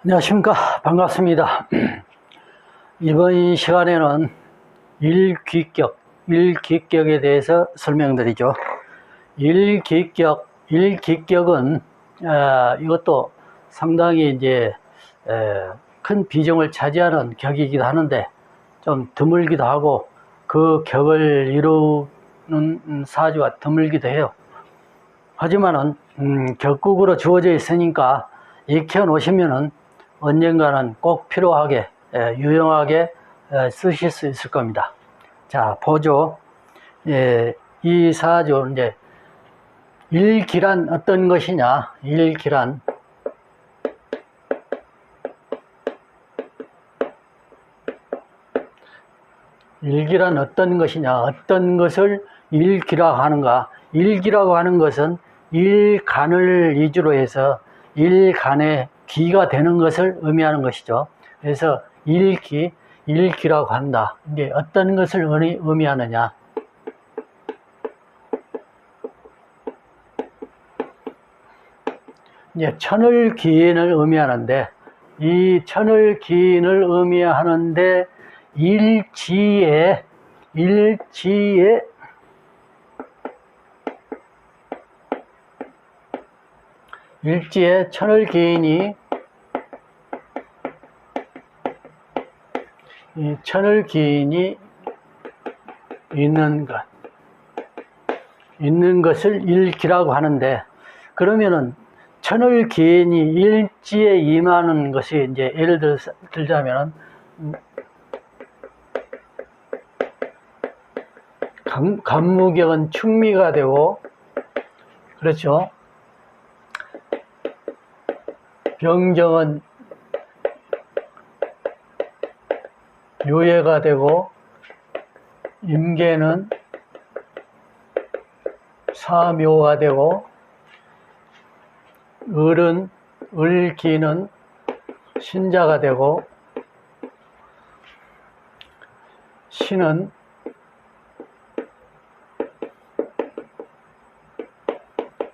안녕하십니까. 반갑습니다. 이번 시간에는 일기격에 대해서 설명드리죠. 일기격은 이것도 상당히 이제 큰 비중을 차지하는 격이기도 하는데 좀 드물기도 하고 그 격을 이루는 사주가 드물기도 해요. 하지만은 격국으로 주어져 있으니까 익혀 놓으시면은 언젠가는 꼭 필요하게 유용하게 쓰실 수 있을 겁니다. 자, 보죠. 이 사주 이제 일기란 어떤 것이냐? 일기란 어떤 것이냐? 어떤 것을 일기라고 하는가? 일기라고 하는 것은 일간을 위주로 해서 일간의 기가 되는 것을 의미하는 것이죠. 그래서 일기라고 한다. 이게 어떤 것을 의미하느냐? 이제 천을기인을 의미하는데, 이 천을기인을 의미하는데 일지에 천을기인이 있는 것을 일기라고 하는데, 그러면은 천을기인이 일지에 임하는 것이 이제 예를 들자면은 간무경은 충미가 되고, 그렇죠. 병정은 유예가 되고, 임계는 사묘가 되고, 을기는 신자가 되고, 신은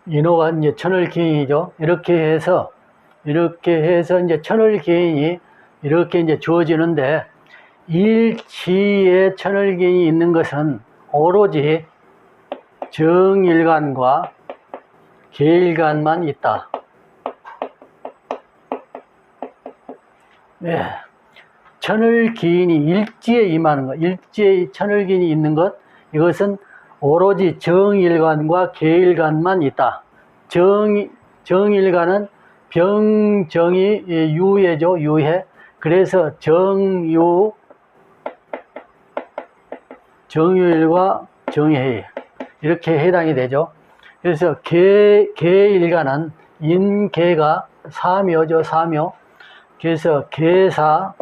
인호가 이제 천을기인이죠. 이렇게 해서 이제 천을기인이 이렇게 이제 주어지는데, 일지에 천을기인이 있는 것은 오로지 정일간과 계일간만 있다. 네. 천을기인이 일지에 임하는 것, 일지에 천을기인이 있는 것, 이것은 오로지 정일간과 계일간만 있다. 정일간은 병정이 유해죠, 유해. 그래서 정유일과 정해일 이렇게 해당이 되죠. 그래서 계일간은 인계가 사묘죠, 사묘. 그래서 계사,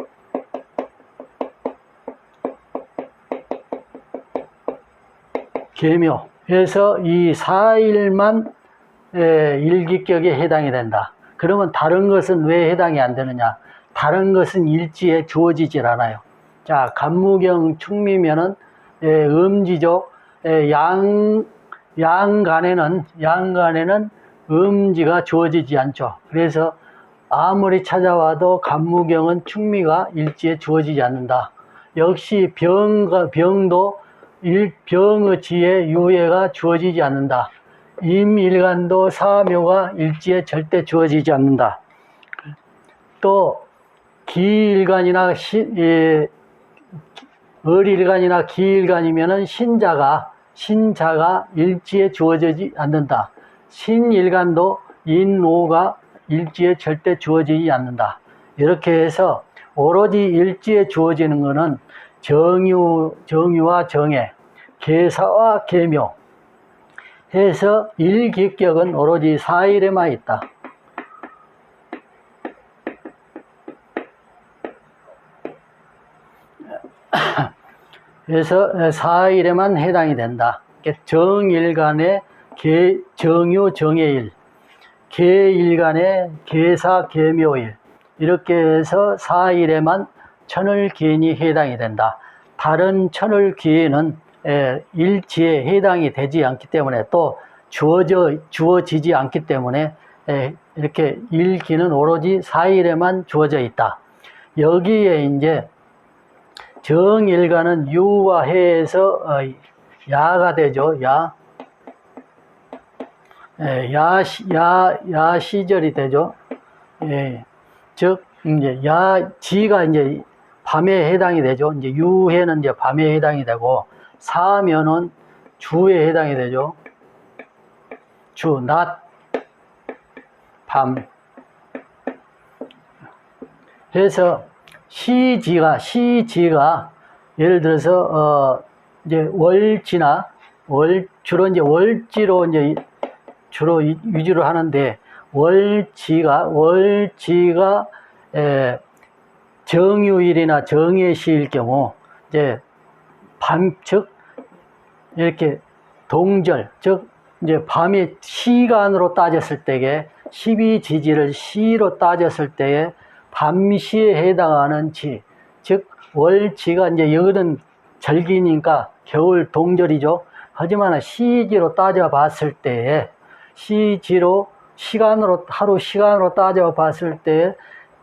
계묘. 그래서 이 4일만 일기격에 해당이 된다. 그러면 다른 것은 왜 해당이 안 되느냐? 다른 것은 일지에 주어지질 않아요. 자, 간무경 충미면은 음지죠. 양간에는 음지가 주어지지 않죠. 그래서 아무리 찾아와도 간무경은 충미가 일지에 주어지지 않는다. 역시 병도 병의 지에 유예가 주어지지 않는다. 임일간도 사묘가 일지에 절대 주어지지 않는다. 또 기일간이나 을일간이나 기일간이면은 신자가 일지에 주어지지 않는다. 신일간도 인오가 일지에 절대 주어지지 않는다. 이렇게 해서 오로지 일지에 주어지는 것은 정유와 정해, 계사와 계묘 해서 일기격은 오로지 4일에만 있다. 그래서 4일에만 해당이 된다. 정일간의 정유, 정해일, 계일간의 계사, 계묘일 이렇게 해서 4일에만 천을기인이 해당이 된다. 다른 천을기인은 일지에 해당이 되지 않기 때문에 또 주어지지 않기 때문에 이렇게 일기는 오로지 사일에만 주어져 있다. 여기에 이제 정일간은 유와 해에서 야가 되죠. 야 시절이 되죠. 예. 즉, 이제 지가 이제 밤에 해당이 되죠. 이제 유해는 이제 밤에 해당이 되고, 사면은 주에 해당이 되죠. 주, 낮, 밤. 그래서 시지가 예를 들어서 이제 월지나 주로 이제 월지로 이제 주로 위주로 하는데, 월지가 정유일이나 정예시일 경우 이제 즉 이렇게 동절, 즉 이제 밤의 시간으로 따졌을 때에 12지지를 시로 따졌을 때에 밤시에 해당하는 지, 즉 월지가 이제 여기는 절기니까 겨울 동절이죠. 하지만 시지로 따져봤을 때에 시지로 하루 시간으로 따져봤을 때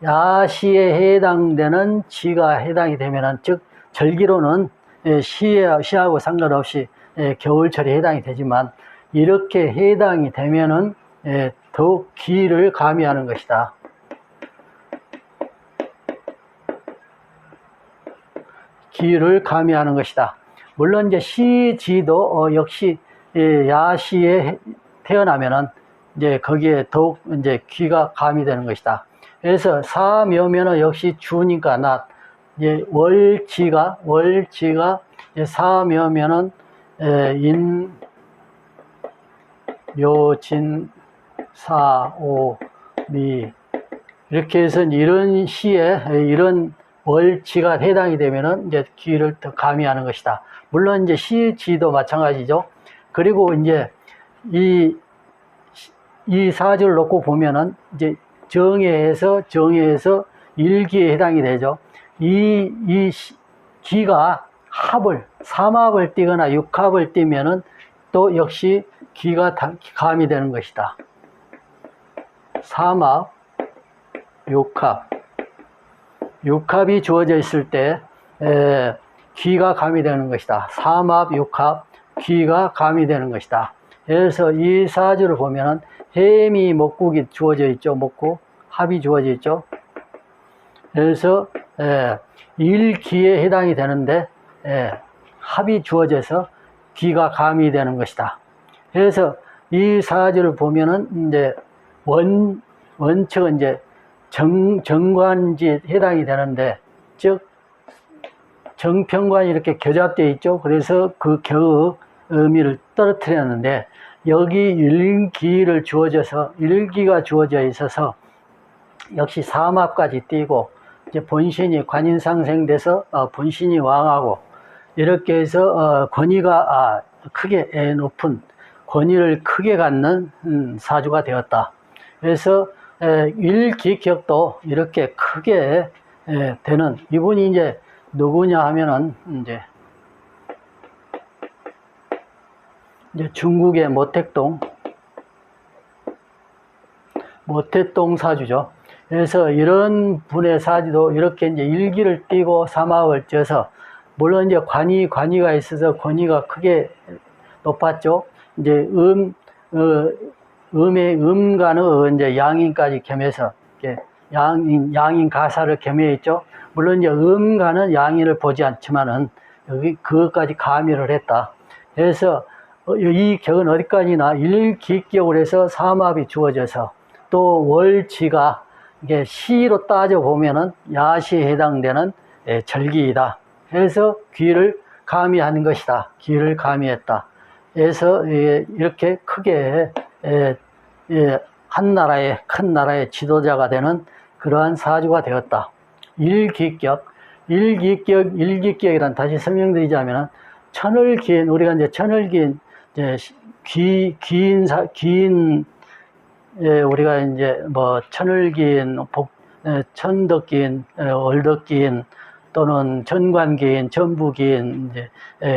야시에 해당되는 지가 해당이 되면은, 즉 절기로는 시하고 상관없이 겨울철에 해당이 되지만, 이렇게 해당이 되면은 더욱 기를 가미하는 것이다. 기를 가미하는 것이다. 물론 이제 시지도 역시 야시에 태어나면은 이제 거기에 더욱 이제 기가 가미되는 것이다. 그래서 사묘면은 역시 주니까 낮, 이제 월지가 이제 사묘면은 인, 묘, 진, 사, 오, 미, 이렇게 해서 이런 시에 이런 월지가 해당이 되면은 이제 기를 더 가미하는 것이다. 물론 이제 시지도 마찬가지죠. 그리고 이제 이 사주를 놓고 보면은 이제 정예에서 일기에 해당이 되죠. 이 기가 삼합을 띠거나 육합을 띠면은 또 역시 기가 가미되는 것이다. 삼합, 육합이 주어져 있을 때 기가 가미되는 것이다. 삼합, 육합, 기가 가미되는 것이다. 그래서 이 사주를 보면은 해미, 목국이 주어져 있죠. 목국, 합이 주어져 있죠. 그래서 일기에 해당이 되는데 합이 주어져서 기가 가미되는 것이다. 그래서 이 사주를 보면은 이제 원칙은 이제 정관지에 해당이 되는데, 즉 정평관이 이렇게 교잡되어 있죠. 그래서 그 격의 의미를 떨어뜨렸는데, 여기 일기가 주어져 있어서 역시 삼합까지 띄고, 이제 본신이 관인상생돼서 본신이 왕하고, 이렇게 해서 권위가 크게 높은, 권위를 크게 갖는 사주가 되었다. 그래서 일기격도 이렇게 크게 되는, 이분이 이제 누구냐 하면은 이제 중국의 모택동 사주죠. 그래서 이런 분의 사주도 이렇게 이제 일기를 띄고 삼합을 쪄서, 물론 이제 관위가 있어서 권위가 크게 높았죠. 이제 음간의 이제 양인까지 겸해서 양인 가사를 겸해있죠. 물론 이제 음간은 양인을 보지 않지만은 여기 그것까지 가미를 했다. 그래서 이 격은 어디까지나 일기격으로 해서 삼합이 주어져서, 또 월지가 이게 시로 따져 보면은 야시에 해당되는 절기이다. 그래서 귀를 가미하는 것이다. 귀를 가미했다. 그래서 이렇게 크게 한 나라의, 큰 나라의 지도자가 되는 그러한 사주가 되었다. 일기격이란 다시 설명드리자면은 천을기인, 우리가 이제 천을기인, 이제 우리가 이제 뭐 천을기인, 천덕기인, 월덕기인, 또는 전관기인, 전부기인, 이제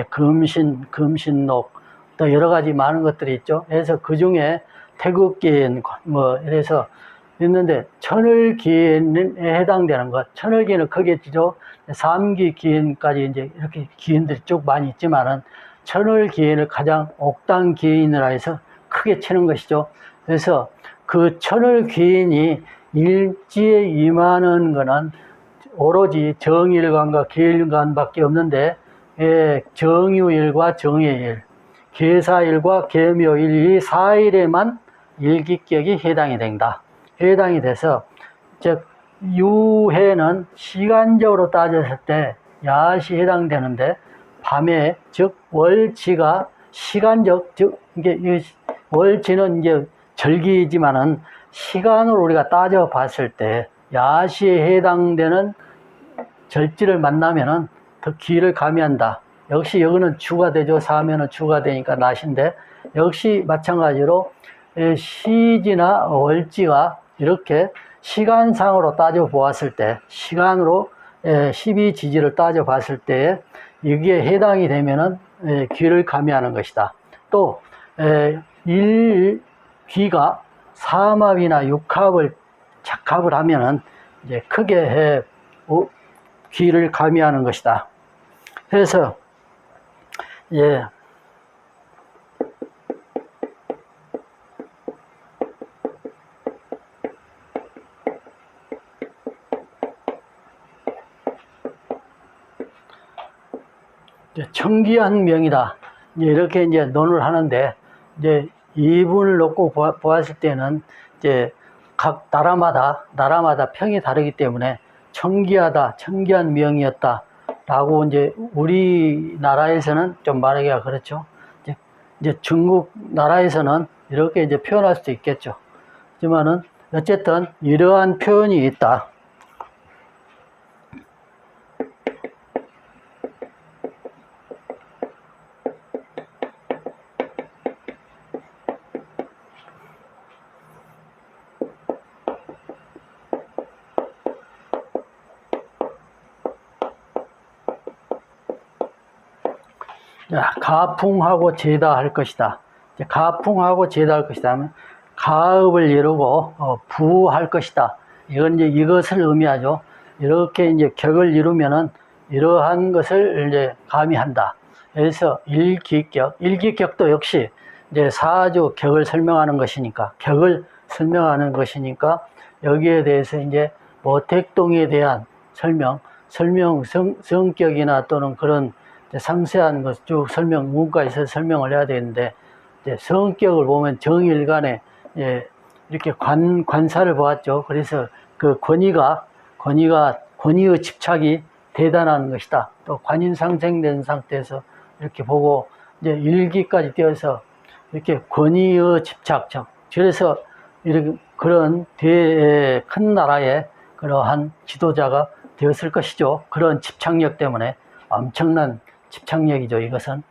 금신록, 또 여러 가지 많은 것들이 있죠. 그래서 그 중에 태극기인 뭐 이래서 있는데 천을기인에 해당되는 것, 천을기인은 크겠죠. 삼기기인까지 이제 이렇게 기인들이 쭉 많이 있지만은 천을기인을 가장 옥당기인이라 해서 크게 치는 것이죠. 그래서 그 천을기인이 일지에 임하는 거는 오로지 정일관과 계일관밖에 없는데, 정유일과 정예일, 계사일과 계묘일 이 4일에만 일기격이 해당이 된다. 해당이 돼서, 즉 유해는 시간적으로 따졌을 때 야시 해당되는데, 밤에 즉 월치가 시간적, 즉 이게 월치는 이제 절기이지만은 시간으로 우리가 따져 봤을 때 야시에 해당되는 절지를 만나면은 더 기를 가미한다. 역시 여기는 주가 되죠. 사면은 주가 되니까 낮인데, 역시 마찬가지로 시지나 월지가 이렇게 시간상으로 따져 보았을 때, 시간으로 12지지를 따져 봤을 때 이게 해당이 되면은 기를 가미하는 것이다. 또 일귀가 삼합이나 육합을 착합을 하면은 이제 크게 기를 가미하는 것이다. 그래서 청기한 명이다. 이렇게 이제 논을 하는데, 이제 이분을 놓고 보았을 때는 이제 각 나라마다 평이 다르기 때문에 청기하다, 청기한 명이었다 라고 이제 우리나라에서는 좀 말하기가 그렇죠. 이제 중국 나라에서는 이렇게 이제 표현할 수도 있겠죠. 하지만은 어쨌든 이러한 표현이 있다. 가풍하고 제다할 것이다. 가풍하고 제다할 것이다 하면 가업을 이루고 부할 것이다. 이건 이제 이것을 의미하죠. 이렇게 이제 격을 이루면은 이러한 것을 이제 가미한다. 그래서 일기격도 역시 이제 사주 격을 설명하는 것이니까, 여기에 대해서 이제 모택동에 대한 성격이나 또는 그런 상세한 것 쭉 문과에서 설명을 해야 되는데, 이제 성격을 보면 정일간에 이렇게 관사를 보았죠. 그래서 그 권위의 집착이 대단한 것이다. 또 관인상생된 상태에서 이렇게 보고 이제 일기까지 띄어서 이렇게 권위의 집착, 그래서 이렇게 그런 큰 나라의 그러한 지도자가 되었을 것이죠. 그런 집착력 때문에 엄청난 집착력이죠. 이것은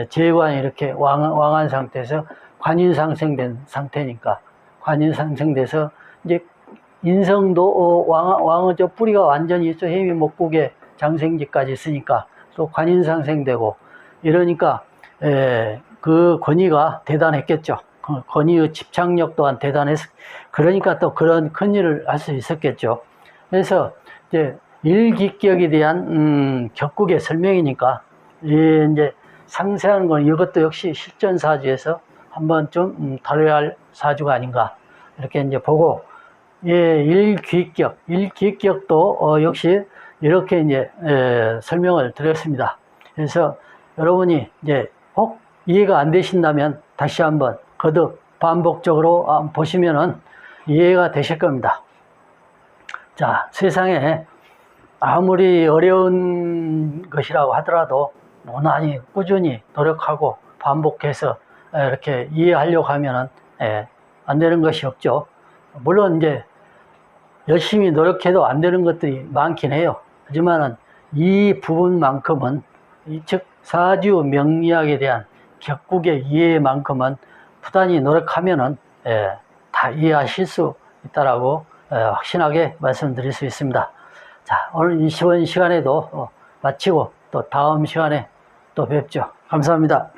재관이 이렇게 왕한 상태에서 관인상생된 상태니까, 관인상생돼서 이제 인성도 왕의 저 뿌리가 완전히 있어 해미 목국에 장생지까지 있으니까 또 관인상생되고 이러니까 그 권위가 대단했겠죠. 그 권위의 집착력 또한 대단해서 그러니까 또 그런 큰 일을 할 수 있었겠죠. 그래서 이제 일기격에 대한 격국의 설명이니까 이제 상세한 건 이것도 역시 실전사주에서 한번 좀 다뤄야 할 사주가 아닌가 이렇게 이제 보고, 일기격도 역시 이렇게 이제 설명을 드렸습니다. 그래서 여러분이 이제 혹 이해가 안 되신다면 다시 한번 거듭 반복적으로 보시면은 이해가 되실 겁니다. 자, 세상에 아무리 어려운 것이라고 하더라도 무난히 꾸준히 노력하고 반복해서 이렇게 이해하려고 하면은 안 되는 것이 없죠. 물론 이제 열심히 노력해도 안 되는 것들이 많긴 해요. 하지만은 이 부분만큼은 즉 사주 명리학에 대한 격국의 이해만큼은 부단히 노력하면은 다 이해하실 수 있다라고 확신하게 말씀드릴 수 있습니다. 자, 오늘 이번 시간에도 마치고 또 다음 시간에 또 뵙죠. 감사합니다.